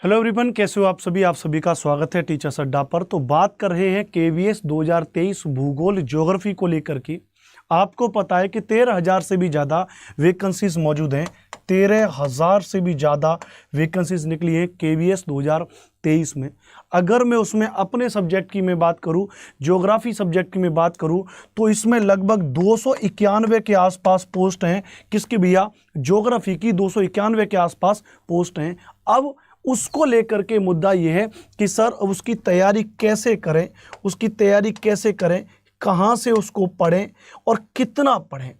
Hello everyone, कैसे हो आप सभी का स्वागत है टीचर्स अड्डा पर। तो बात कर रहे हैं केवीएस 2023 भूगोल ज्योग्राफी को लेकर के। आपको पता है कि 13,000 से भी ज़्यादा वैकेंसीज मौजूद हैं। 13,000 से भी ज़्यादा वैकेंसीज निकली हैं केवीएस 2023 में। अगर मैं उसमें अपने सब्जेक्ट की मैं बात करूं, ज्योग्राफी सब्जेक्ट की मैं बात करूं, तो इसमें लगभग 291 के आसपास पोस्ट हैं। किसकी भैया? ज्योग्राफी की 291 के आसपास पोस्ट हैं। अब उसको लेकर के मुद्दा यह है कि सर उसकी तैयारी कैसे करें, कहाँ से उसको पढ़ें और कितना पढ़ें।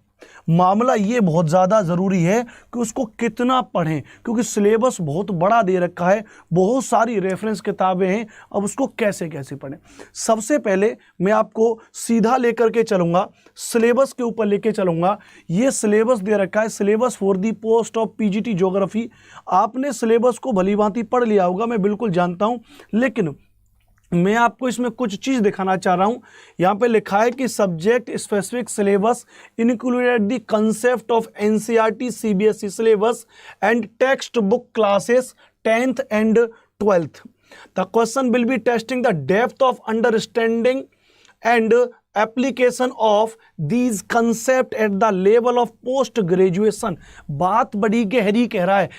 मामला ये बहुत ज़्यादा ज़रूरी है कि उसको कितना पढ़ें, क्योंकि सिलेबस बहुत बड़ा दे रखा है, बहुत सारी रेफरेंस किताबें हैं। अब उसको कैसे पढ़ें। सबसे पहले मैं आपको सीधा लेकर के चलूँगा, सिलेबस के ऊपर लेके चलूँगा। ये सिलेबस दे रखा है, syllabus for the post of PGT geography. आपने सिलेबस को भली भांति पढ़ लिया होगा, मैं बिल्कुल जानता हूँ, लेकिन मैं आपको इसमें कुछ चीज़ दिखाना चाह रहा हूँ। यहाँ पे लिखा है कि subject specific syllabus included the concept of NCERT CBSE syllabus and text book classes 10th and 12th. The question will be testing the depth of understanding and application of these concept at the level of post graduation. बात बड़ी गहरी कह रहा है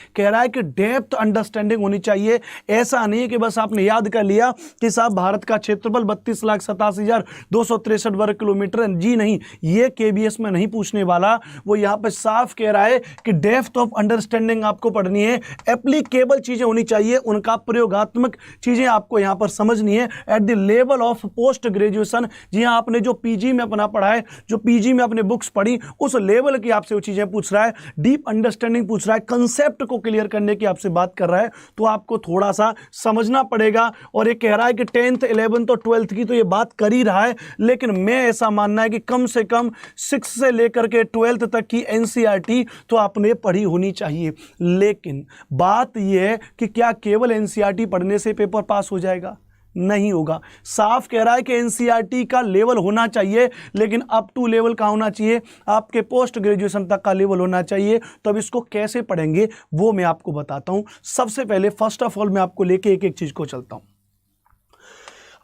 कि depth understanding होनी चाहिए। ऐसा नहीं है कि बस आपने याद कर लिया कि साहब भारत का क्षेत्रफल 32,87,263 वर्ग किलोमीटर है। जी नहीं, ये केबीएस में नहीं पूछने वाला। वो यहाँ पे साफ कह रहा है कि डेप्थ ऑफ अंडरस्टैंडिंग आपको पढ़नी है, एप्लीकेबल चीजें होनी चाहिए, उनका प्रयोगात्मक चीजें आपको यहाँ पर समझनी है at the level of post graduation. जी हाँ, आपने जो पीजी में अपना पढ़ा है, जो पीजी में अपने बुक्स पढ़ी, उस लेवल की आपसे वो चीजें पूछ रहा है, डीप अंडरस्टैंडिंग पूछ रहा है, कंसेप्ट को क्लियर करने की आपसे बात कर रहा है। तो आपको थोड़ा सा समझना पड़ेगा। और ये कह रहा है कि 10th 11th और 12th की तो ये बात कर ही रहा है, लेकिन मैं ऐसा मानना है कि कम से कम 6 से लेकर के 12th तक की एनसीईआरटी तो आपने पढ़ी होनी चाहिए। लेकिन बात यह है कि क्या केवल एनसीईआरटी पढ़ने से पेपर पास हो जाएगा? नहीं होगा। साफ कह रहा है कि एनसीईआरटी का लेवल होना चाहिए, लेकिन अप टू लेवल का होना चाहिए, आपके पोस्ट ग्रेजुएशन तक का लेवल होना चाहिए। तो अब इसको कैसे पढ़ेंगे वो मैं आपको बताता हूं। सबसे पहले फर्स्ट ऑफ ऑल मैं आपको लेके एक एक चीज को चलता हूं।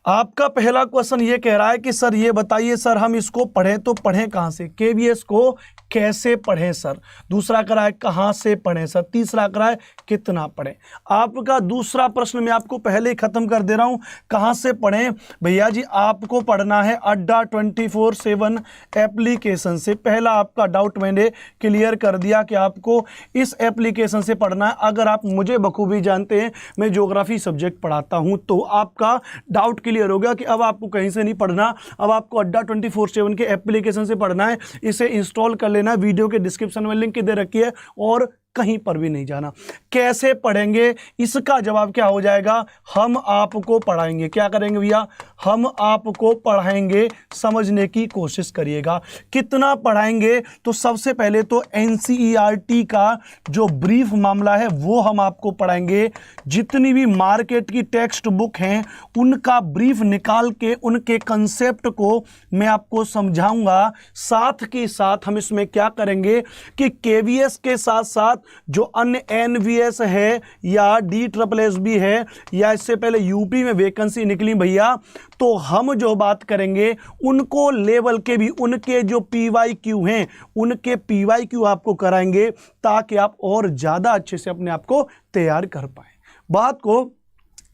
आपका पहला क्वेश्चन ये कह रहा है कि सर ये बताइए, सर हम इसको पढ़ें तो पढ़ें कहां से, केवीएस को कैसे पढ़ें सर। दूसरा करा है कहां से पढ़ें सर। तीसरा करा है कितना पढ़ें। आपका दूसरा प्रश्न मैं आपको पहले ही खत्म कर दे रहा हूं। कहां से पढ़ें भैया जी? आपको पढ़ना है अड्डा 24/7 एप्लीकेशन से। पहला आपका डाउट मैंने क्लियर कर दिया कि आपको इस एप्लीकेशन से पढ़ना है। अगर आप मुझे बखूबी जानते हैं, मैं ज्योग्राफी सब्जेक्ट पढ़ाता हूं, तो आपका डाउट क्लियर हो गया कि अब आपको कहीं से नहीं पढ़ना, अब आपको अड्डा 24/7 के एप्लीकेशन से पढ़ना है। इसे इंस्टॉल कर लेना, वीडियो के डिस्क्रिप्शन में लिंक दे रखी है, और कहीं पर भी नहीं जाना। कैसे पढ़ेंगे इसका जवाब क्या हो जाएगा? हम आपको पढ़ाएंगे। क्या करेंगे भैया? हम आपको पढ़ाएंगे। समझने की कोशिश करिएगा। कितना पढ़ाएंगे? तो सबसे पहले तो एनसीईआरटी का जो ब्रीफ मामला है वो हम आपको पढ़ाएंगे। जितनी भी मार्केट की टेक्स्ट बुक हैं उनका ब्रीफ निकाल के उनके कंसेप्ट को मैं आपको समझाऊंगा। साथ के साथ हम इसमें क्या करेंगे कि केवीएस के साथ साथ जो अन्य एनवीएस है या DSSB है, या इससे पहले यूपी में वैकेंसी निकली भैया, तो हम जो बात करेंगे उनको लेवल के भी, उनके जो पीवाईक्यू हैं उनके पीवाईक्यू आपको कराएंगे, ताकि आप और ज्यादा अच्छे से अपने आप को तैयार कर पाए। बात को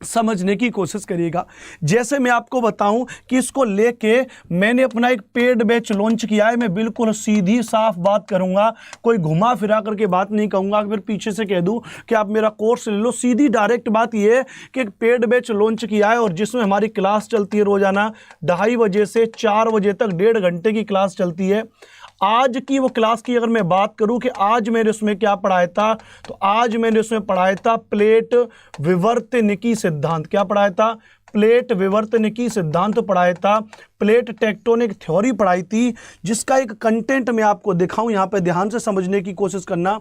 समझने की कोशिश करिएगा। जैसे मैं आपको बताऊं कि इसको लेके मैंने अपना एक पेड बैच लॉन्च किया है। मैं बिल्कुल सीधी साफ बात करूंगा, कोई घुमा फिरा करके बात नहीं कहूंगा, फिर पीछे से कह दूं कि आप मेरा कोर्स ले लो। सीधी डायरेक्ट बात यह है कि एक पेड बैच लॉन्च किया है, और जिसमें हमारी क्लास चलती है रोजाना 2:30 बजे से 4 बजे तक 1.5 घंटे की क्लास चलती है। आज की वो क्लास की अगर मैं बात करूं कि आज मैंने उसमें क्या पढ़ाया था, तो आज मैंने उसमें पढ़ाया था प्लेट विवर्तनिकी सिद्धांत। क्या पढ़ाया था? प्लेट विवर्तनिकी सिद्धांत पढ़ाया था। प्लेट टेक्टोनिक थ्योरी पढ़ाई थी, जिसका एक कंटेंट मैं आपको दिखाऊं। यहां पे ध्यान से समझने की कोशिश करना।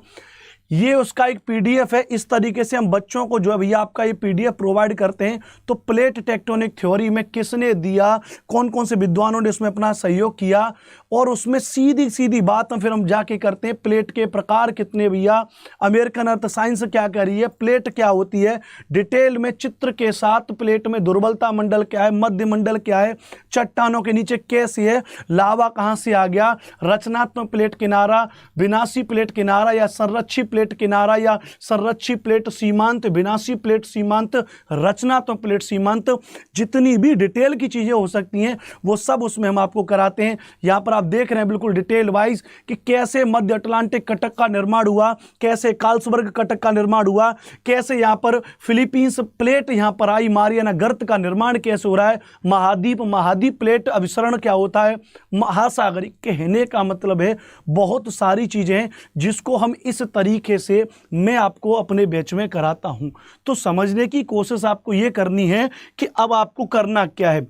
ये उसका एक पीडीएफ है। इस तरीके से हम बच्चों को जो है भैया आपका ये पीडीएफ प्रोवाइड करते हैं। तो प्लेट टेक्टोनिक थ्योरी में किसने दिया, कौन कौन से विद्वानों ने उसमें अपना सहयोग किया, और उसमें सीधी सीधी बात फिर हम जाके करते हैं। प्लेट के प्रकार कितने भैया, अमेरिकन अर्थ साइंस क्या कह रही है, प्लेट क्या होती है, डिटेल में चित्र के साथ प्लेट में दुर्बलता मंडल क्या है, मध्य मंडल क्या है, चट्टानों के नीचे कैसे है, लावा कहां से आ गया, रचनात्मक प्लेट किनारा, विनाशी प्लेट किनारा या संरक्षी प्लेट किनारा या संरक्षी प्लेट सीमांत, विनाशी प्लेट सीमांत, रचनात्मक प्लेट सीमांत, जितनी भी डिटेल की चीजें हो सकती हैं वो सब उसमें हम आपको कराते हैं। यहां पर आप देख रहे हैं बिल्कुल डिटेल वाइज कि कैसे मध्य अटलांटिक कटक का निर्माण हुआ, कैसे कार्लसबर्ग कटक का निर्माण हुआ, कैसे यहां पर फिलीपींस प्लेट यहां पर आई, मारियाना गर्त का निर्माण कैसे हो रहा है, महाद्वीप प्लेट अभिसरण क्या होता है, महासागरी। कहने का मतलब है बहुत सारी चीजें हैं जिसको हम इस तरीके से मैं आपको अपने बैच में कराता हूं। तो समझने की कोशिश आपको यह करनी है कि अब आपको करना क्या है।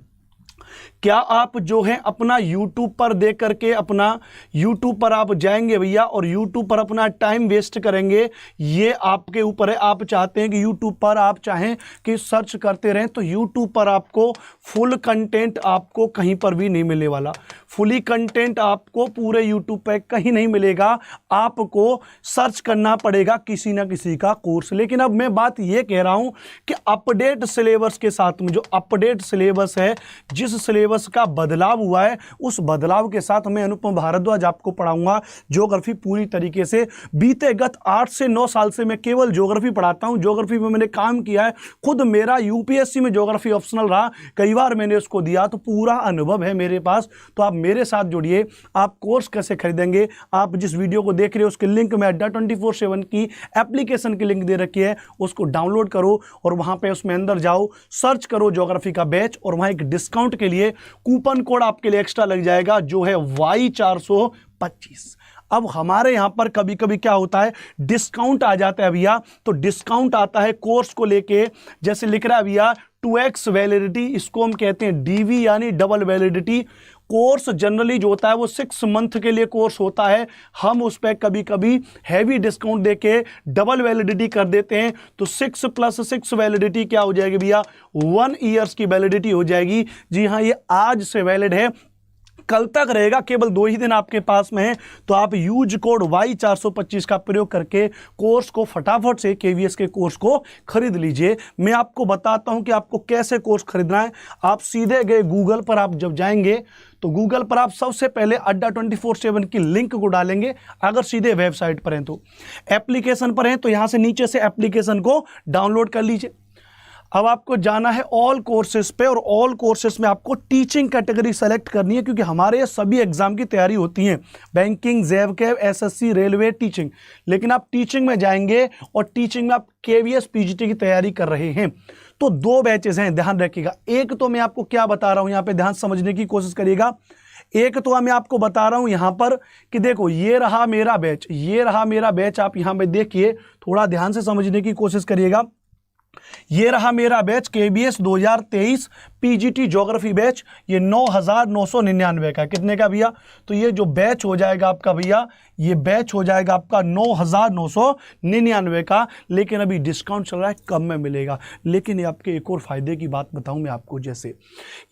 क्या आप जो है अपना YouTube पर देख करके अपना YouTube पर आप जाएंगे भैया और YouTube पर अपना टाइम वेस्ट करेंगे, ये आपके ऊपर है। आप चाहते हैं कि YouTube पर आप चाहें कि सर्च करते रहें, तो YouTube पर आपको फुल कंटेंट आपको कहीं पर भी नहीं मिलने वाला। फुली कंटेंट आपको पूरे YouTube पे कहीं नहीं मिलेगा, आपको सर्च करना पड़ेगा किसी ना किसी का कोर्स। लेकिन अब मैं बात ये कह रहा हूं कि अपडेट सिलेबस के साथ में, जो अपडेट सिलेबस है, जिस सिलेबस का बदलाव हुआ है, उस बदलाव के साथ मैं अनुपम भारद्वाज आपको पढ़ाऊंगा ज्योग्राफी पूरी तरीके से। बीते गत 8 से 9 साल से मैं केवल ज्योग्राफी पढ़ाता हूं। ज्योग्राफी में मैंने काम किया है, खुद मेरा यूपीएससी में ज्योग्राफी ऑप्शनल रहा, कई बार मैंने उसको दिया, तो पूरा अनुभव है मेरे पास। तो आप मेरे साथ जुड़िए। आप कोर्स कैसे खरीदेंगे, आप जिस वीडियो को देख रहे हो उसके लिंक में अड्डा 24/7 की एप्लीकेशन की लिंक दे रखी है, उसको डाउनलोड करो और वहां पे उसमें अंदर जाओ, सर्च करो ज्योग्राफी का बैच, और वहां एक डिस्काउंट के लिए कूपन कोड आपके लिए एक्स्ट्रा लग जाएगा जो है Y425। अब हमारे यहां पर कभी कभी क्या होता है, डिस्काउंट आ जाता है भैया। तो डिस्काउंट आता है कोर्स को लेके, जैसे लिख रहा है भैया 2x वैलिडिटी, इसको हम कहते हैं डीवी यानी डबल वैलिडिटी। कोर्स जनरली जो होता है वो 6 मंथ के लिए कोर्स होता है, हम उस पर कभी कभी हैवी डिस्काउंट देके डबल वैलिडिटी कर देते हैं। तो 6 + 6 वैलिडिटी क्या हो जाएगी भैया, 1 ईयर्स की वैलिडिटी हो जाएगी। जी हाँ, ये आज से वैलिड है, कल तक रहेगा, केवल 2 ही दिन आपके पास में है। तो आप यूज कोड Y425 का प्रयोग करके कोर्स को फटाफट से KVS के कोर्स को खरीद लीजिए। मैं आपको बताता हूं कि आपको कैसे कोर्स खरीदना है। आप सीधे गए गूगल पर, आप जब जाएंगे तो गूगल पर आप सबसे पहले अड्डा 24/7 की लिंक को डालेंगे। अगर सीधे वेबसाइट पर हैं, तो एप्लीकेशन पर हैं तो यहां से नीचे से एप्लीकेशन को डाउनलोड कर लीजिए। अब आपको जाना है ऑल कोर्सेज पे, और ऑल कोर्सेज में आपको टीचिंग कैटेगरी सेलेक्ट करनी है, क्योंकि हमारे ये सभी एग्जाम की तैयारी होती है, बैंकिंग, जेवकेव, SSC, रेलवे, टीचिंग। लेकिन आप टीचिंग में जाएंगे और टीचिंग में आप KVS PGT की तैयारी कर रहे हैं, तो 2 बैचेस हैं, ध्यान रखिएगा। एक तो मैं आपको क्या बता रहा हूं, यहां पे ध्यान समझने की कोशिश करिएगा। एक तो मैं आपको बता रहा हूं यहां पर कि देखो ये रहा मेरा बैच, ये रहा मेरा बैच। आप यहां पे देखिए, थोड़ा ध्यान से समझने की कोशिश करिएगा। ये रहा मेरा batch KVS 2023 PGT geography batch, ये 9,999 का। कितने का भैया, तो ये जो बैच हो जाएगा आपका भैया, ये बैच हो जाएगा आपका 9,999 का। लेकिन अभी डिस्काउंट चल रहा है, कम में मिलेगा। लेकिन ये आपके एक और फायदे की बात बताऊं मैं आपको, जैसे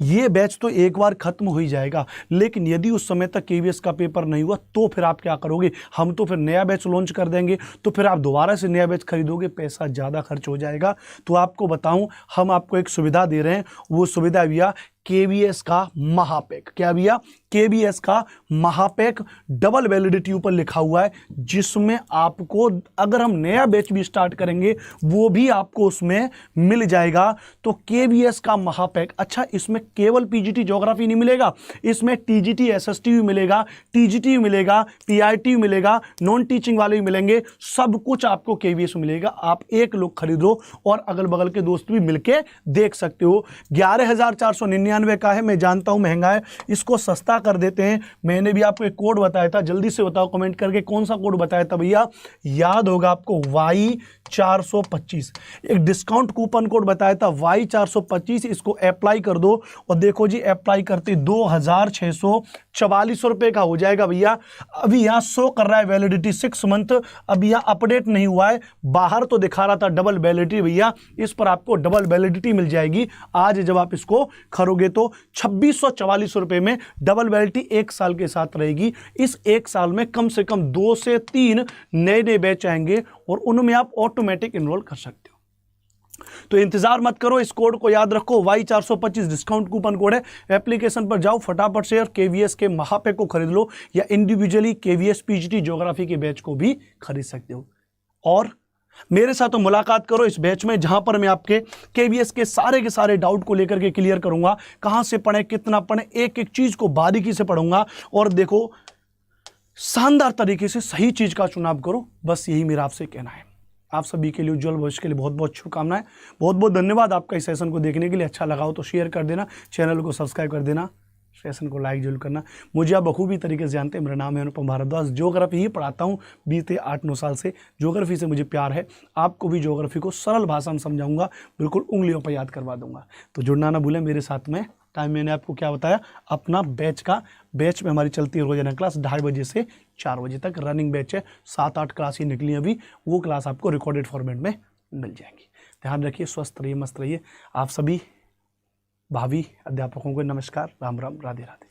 ये बैच तो एक बार खत्म हो ही जाएगा, लेकिन यदि उस समय तक KVS का पेपर नहीं हुआ तो फिर आप क्या करोगे, हम तो फिर नया बैच लॉन्च कर देंगे, तो फिर आप दोबारा से नया बैच खरीदोगे, पैसा ज़्यादा खर्च हो जाएगा। तो आपको बताऊं, हम आपको एक सुविधा दे रहे हैं, वो सुविधा भैया KVS का महापैक। क्या भैया, KVS का महापैक डबल वैलिडिटी ऊपर लिखा हुआ है, जिसमें आपको अगर हम नया बैच भी स्टार्ट करेंगे वो भी आपको उसमें मिल जाएगा। तो KVS का महापैक, अच्छा इसमें केवल PGT ज्योग्राफी नहीं मिलेगा, इसमें TGT SST भी मिलेगा, TGT भी मिलेगा, PIT भी मिलेगा, नॉन टीचिंग वाले भी मिलेंगे, सब कुछ आपको KVS में मिलेगा। आप एक लोग खरीदो और अगल बगल के दोस्त भी मिलके देख सकते हो। 11,499 99 का है, मैं जानता हूँ महंगा है, इसको सस्ता कर देते हैं। मैंने भी आपको एक कोड बताया था, जल्दी से बताओ कमेंट करके कौन सा कोड बताया था भैया, याद होगा आपको, Y425, एक डिस्काउंट कूपन कोड बताया था Y425, इसको अप्लाई कर दो और देखो जी अप्लाई करते 2644 रुपए का हो जाएगा भैया। अभी यहाँ शो कर रहा है वैलिडिटी 6 मंथ, अभी यहाँ अपडेट नहीं हुआ है, बाहर तो दिखा रहा था डबल वैलिडिटी भैया, इस पर आपको डबल वैलिडिटी मिल जाएगी। आज जब आप इसको खरोगे तो 2644 रुपए में डबल वैलिडिटी 1 साल के साथ रहेगी। इस 1 साल में कम से कम 2 से 3 नए बैच आएंगे और उनमें आप ऑटोमेटिक इनरोल कर सकते हो। तो इंतजार मत करो, इस कोड को याद रखो, Y425 डिस्काउंट कूपन कोड है। एप्लीकेशन पर जाओ फटाफट से और केवीएस के महापैक को खरीद लो, या इंडिविजुअली केवीएस पीजीटी ज्योग्राफी के बैच को भी खरीद सकते हो। और मेरे साथ तो मुलाकात करो इस बैच में, जहां पर मैं आपके केवीएस के सारे डाउट को लेकर के क्लियर करूंगा, कहां से पढ़े, कितना पढ़े, एक एक चीज को बारीकी से पढ़ूंगा। और देखो शानदार तरीके से सही चीज का चुनाव करो, बस यही मेरा आपसे कहना है। आप सभी के लिए, उज्जवल भविष्य के लिए बहुत बहुत शुभकामनाएं, बहुत बहुत धन्यवाद आपका इस सेशन को देखने के लिए। अच्छा लगा हो तो शेयर कर देना, चैनल को सब्सक्राइब कर देना, सेशन को लाइक जरूर करना। मुझे आप बखूबी तरीके से जानते हैं, मेरा नाम है अनुपम भारद्वाज, ज्योग्राफी ही पढ़ाता हूँ बीते 8-9 साल से। ज्योग्राफी से मुझे प्यार है, आपको भी ज्योग्राफी को सरल भाषा में समझाऊंगा, बिल्कुल उंगलियों पर याद करवा दूंगा। तो जुड़ना ना भूलें मेरे साथ में। टाइम मैंने आपको क्या बताया, अपना बैच में हमारी चलती है रोजाना क्लास 2:30 बजे से 4 बजे तक, रनिंग बैच है, 7-8 क्लास ही निकली अभी, वो क्लास आपको रिकॉर्डेड फॉर्मेट में मिल जाएंगी। ध्यान रखिए, स्वस्थ रहिए, मस्त रहिए। आप सभी भावी अध्यापकों को नमस्कार, राम राम, राधे राधे।